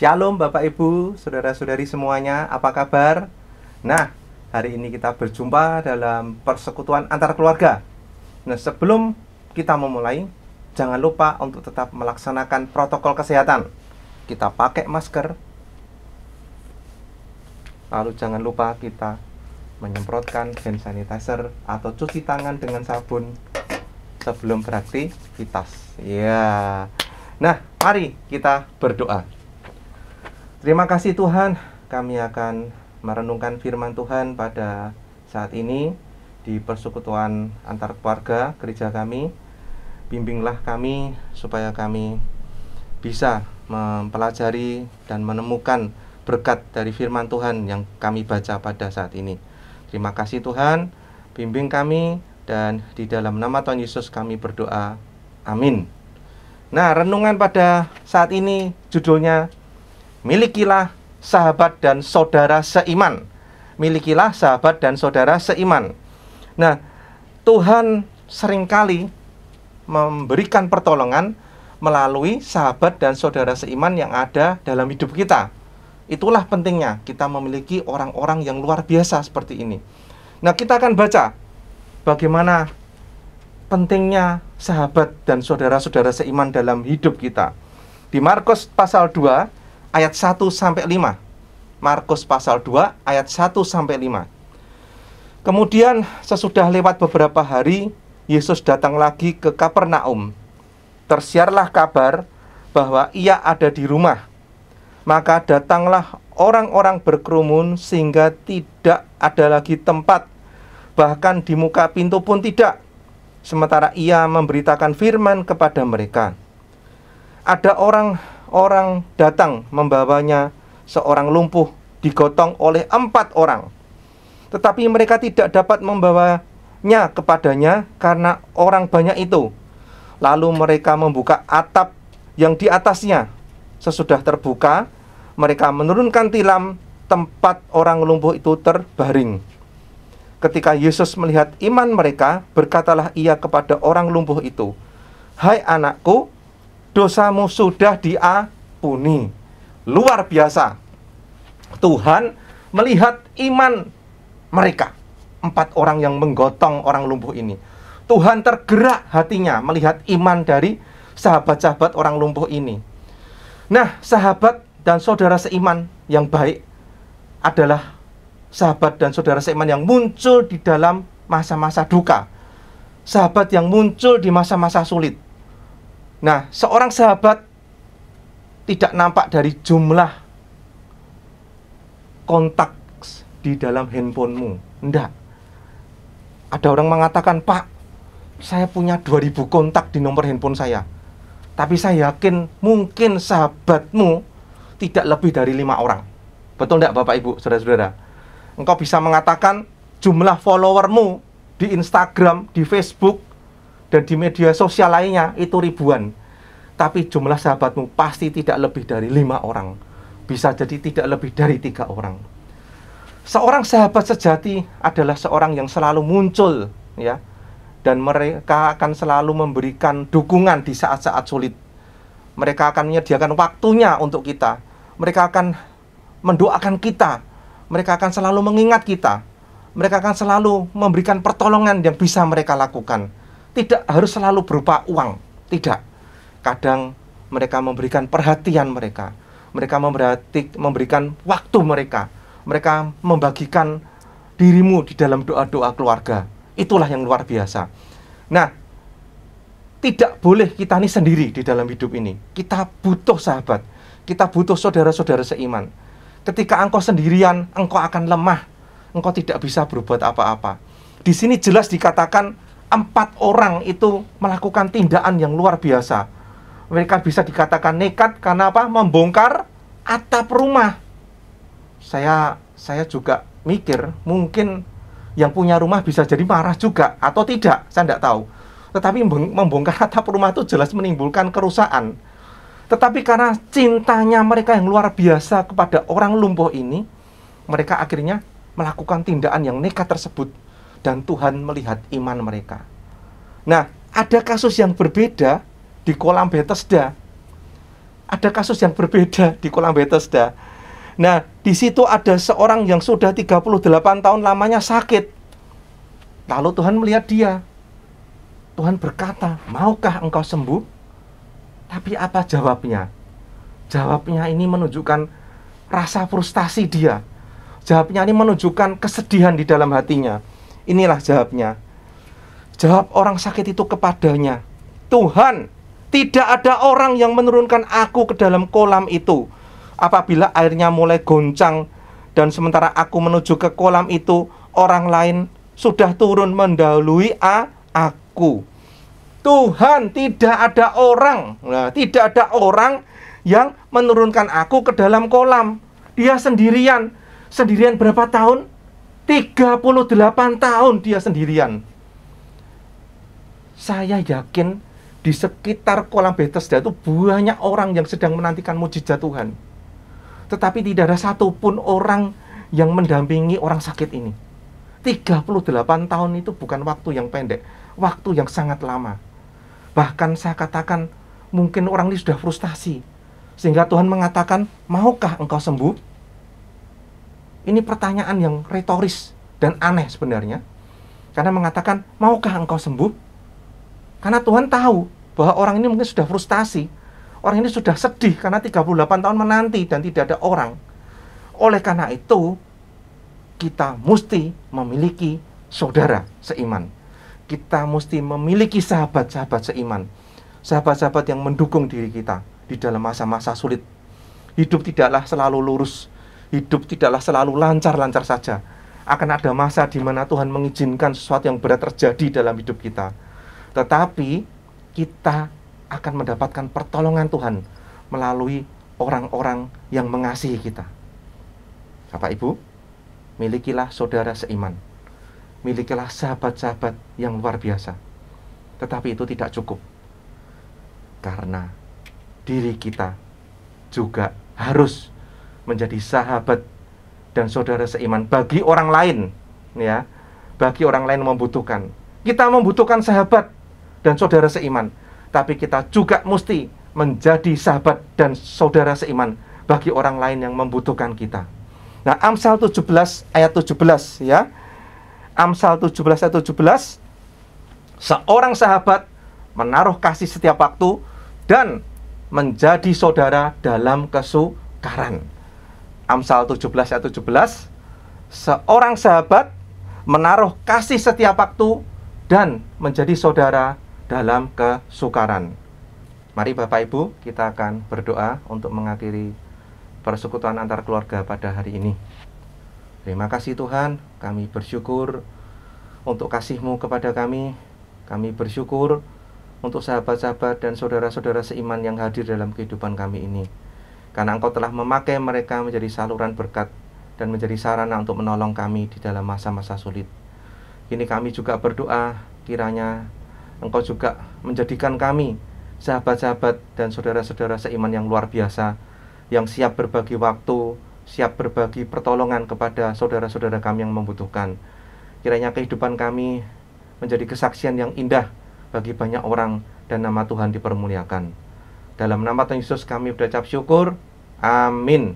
Shalom Bapak Ibu, Saudara-saudari semuanya, apa kabar? Nah, hari ini kita berjumpa dalam persekutuan antar keluarga. Nah, sebelum kita memulai, jangan lupa untuk tetap melaksanakan protokol kesehatan. Kita pakai masker. Lalu jangan lupa kita menyemprotkan hand sanitizer atau cuci tangan dengan sabun sebelum beraktivitas. Ya. Nah, mari kita berdoa. Terima kasih Tuhan, kami akan merenungkan firman Tuhan pada saat ini di persekutuan antar keluarga gereja kami. Bimbinglah kami supaya kami bisa mempelajari dan menemukan berkat dari firman Tuhan yang kami baca pada saat ini. Terima kasih Tuhan, bimbing kami, dan di dalam nama Tuhan Yesus kami berdoa. Amin. Nah, renungan pada saat ini judulnya Milikilah sahabat dan saudara seiman. Milikilah sahabat dan saudara seiman. Nah, Tuhan seringkali memberikan pertolongan melalui sahabat dan saudara seiman yang ada dalam hidup kita. Itulah pentingnya kita memiliki orang-orang yang luar biasa seperti ini. Nah, kita akan baca bagaimana pentingnya sahabat dan saudara-saudara seiman dalam hidup kita. Di Markus pasal 2 ayat 1-5. Markus pasal 2 ayat 1-5. Kemudian sesudah lewat beberapa hari, Yesus datang lagi ke Kapernaum. Tersiarlah kabar bahwa ia ada di rumah. Maka datanglah orang-orang berkerumun sehingga tidak ada lagi tempat, bahkan di muka pintu pun tidak. Sementara ia memberitakan firman kepada mereka. Ada orang datang membawanya seorang lumpuh digotong oleh 4 orang. Tetapi mereka tidak dapat membawanya kepadanya karena orang banyak itu. Lalu mereka membuka atap yang di atasnya. Sesudah terbuka, mereka menurunkan tilam tempat orang lumpuh itu terbaring. Ketika Yesus melihat iman mereka, berkatalah ia kepada orang lumpuh itu, "Hai anakku, dosamu sudah diampuni." Luar biasa. Tuhan melihat iman mereka, 4 orang yang menggotong orang lumpuh ini. Tuhan tergerak hatinya melihat iman dari sahabat-sahabat orang lumpuh ini. Nah, sahabat dan saudara seiman yang baik adalah sahabat dan saudara seiman yang muncul di dalam masa-masa duka. Sahabat yang muncul di masa-masa sulit. Nah, seorang sahabat tidak nampak dari jumlah kontak di dalam handphonemu. Enggak. Ada orang mengatakan, "Pak, saya punya 2000 kontak di nomor handphone saya." Tapi saya yakin mungkin sahabatmu tidak lebih dari 5 orang. Betul enggak Bapak Ibu, saudara-saudara? Engkau bisa mengatakan jumlah followermu di Instagram, di Facebook, dan di media sosial lainnya itu ribuan. Tapi jumlah sahabatmu pasti tidak lebih dari 5 orang. Bisa jadi tidak lebih dari 3 orang. Seorang sahabat sejati adalah seorang yang selalu muncul, ya, dan mereka akan selalu memberikan dukungan di saat-saat sulit. Mereka akan menyediakan waktunya untuk kita. Mereka akan mendoakan kita. Mereka akan selalu mengingat kita. Mereka akan selalu memberikan pertolongan yang bisa mereka lakukan. Tidak harus selalu berupa uang. Tidak. Kadang mereka memberikan perhatian mereka. Mereka memberikan waktu mereka. Mereka membagikan dirimu di dalam doa-doa keluarga. Itulah yang luar biasa. Nah, tidak boleh kita ini sendiri di dalam hidup ini. Kita butuh sahabat. Kita butuh saudara-saudara seiman. Ketika engkau sendirian, engkau akan lemah. Engkau tidak bisa berbuat apa-apa. Di sini jelas dikatakan 4 orang itu melakukan tindakan yang luar biasa. Mereka bisa dikatakan nekat karena apa? Membongkar atap rumah. Saya juga mikir mungkin yang punya rumah bisa jadi marah juga atau tidak, saya tidak tahu. Tetapi membongkar atap rumah itu jelas menimbulkan kerusakan. Tetapi karena cintanya mereka yang luar biasa kepada orang lumpuh ini, mereka akhirnya melakukan tindakan yang nekat tersebut. Dan Tuhan melihat iman mereka. Nah, ada kasus yang berbeda di kolam Bethesda. ada kasus yang berbeda di kolam Bethesda. Nah, di situ ada seorang yang sudah 38 tahun lamanya sakit. Lalu Tuhan melihat dia. Tuhan berkata, maukah engkau sembuh? Tapi apa jawabnya? Jawabnya ini menunjukkan rasa frustasi dia. Jawabnya ini menunjukkan kesedihan di dalam hatinya. Inilah jawabnya. Jawab orang sakit itu kepadanya, Tuhan, tidak ada orang yang menurunkan aku ke dalam kolam itu apabila airnya mulai goncang, dan sementara aku menuju ke kolam itu, orang lain sudah turun mendahului aku. Tuhan, tidak ada orang, tidak ada orang yang menurunkan aku ke dalam kolam. Dia sendirian. Sendirian berapa tahun? 38 tahun dia sendirian. Saya yakin di sekitar kolam Bethesda itu banyak orang yang sedang menantikan mujizat Tuhan. Tetapi tidak ada satupun orang yang mendampingi orang sakit ini. 38 tahun itu bukan waktu yang pendek, waktu yang sangat lama. Bahkan saya katakan, mungkin orang ini sudah frustasi, sehingga Tuhan mengatakan, maukah engkau sembuh? Ini pertanyaan yang retoris dan aneh sebenarnya. Karena mengatakan, maukah engkau sembuh? Karena Tuhan tahu bahwa orang ini mungkin sudah frustasi. Orang ini sudah sedih karena 38 tahun menanti dan tidak ada orang. Oleh karena itu, kita mesti memiliki saudara seiman. Kita mesti memiliki sahabat-sahabat seiman. Sahabat-sahabat yang mendukung diri kita di dalam masa-masa sulit. Hidup tidaklah selalu lurus. Hidup tidaklah selalu lancar-lancar saja. Akan ada masa di mana Tuhan mengizinkan sesuatu yang berat terjadi dalam hidup kita. Tetapi kita akan mendapatkan pertolongan Tuhan melalui orang-orang yang mengasihi kita. Bapak Ibu, milikilah saudara seiman. Milikilah sahabat-sahabat yang luar biasa. Tetapi itu tidak cukup. Karena diri kita juga harus menjadi sahabat dan saudara seiman bagi orang lain, ya. Bagi orang lain yang membutuhkan. Kita membutuhkan sahabat dan saudara seiman, tapi kita juga mesti menjadi sahabat dan saudara seiman bagi orang lain yang membutuhkan kita. Nah, Amsal 17 ayat 17 ya. Amsal 17 ayat 17. Seorang sahabat menaruh kasih setiap waktu dan menjadi saudara dalam kesukaran. Amsal 17 ayat 17. Seorang sahabat menaruh kasih setiap waktu dan menjadi saudara dalam kesukaran. Mari Bapak Ibu, kita akan berdoa untuk mengakhiri persekutuan antar keluarga pada hari ini. Terima kasih Tuhan, kami bersyukur untuk kasih-Mu kepada kami. Kami bersyukur untuk sahabat-sahabat dan saudara-saudara seiman yang hadir dalam kehidupan kami ini. Karena Engkau telah memakai mereka menjadi saluran berkat dan menjadi sarana untuk menolong kami di dalam masa-masa sulit. Kini kami juga berdoa, kiranya Engkau juga menjadikan kami sahabat-sahabat dan saudara-saudara seiman yang luar biasa, yang siap berbagi waktu, siap berbagi pertolongan kepada saudara-saudara kami yang membutuhkan. Kiranya kehidupan kami menjadi kesaksian yang indah bagi banyak orang dan nama Tuhan dipermuliakan. Dalam nama Tuhan Yesus kami berucap syukur. Amin.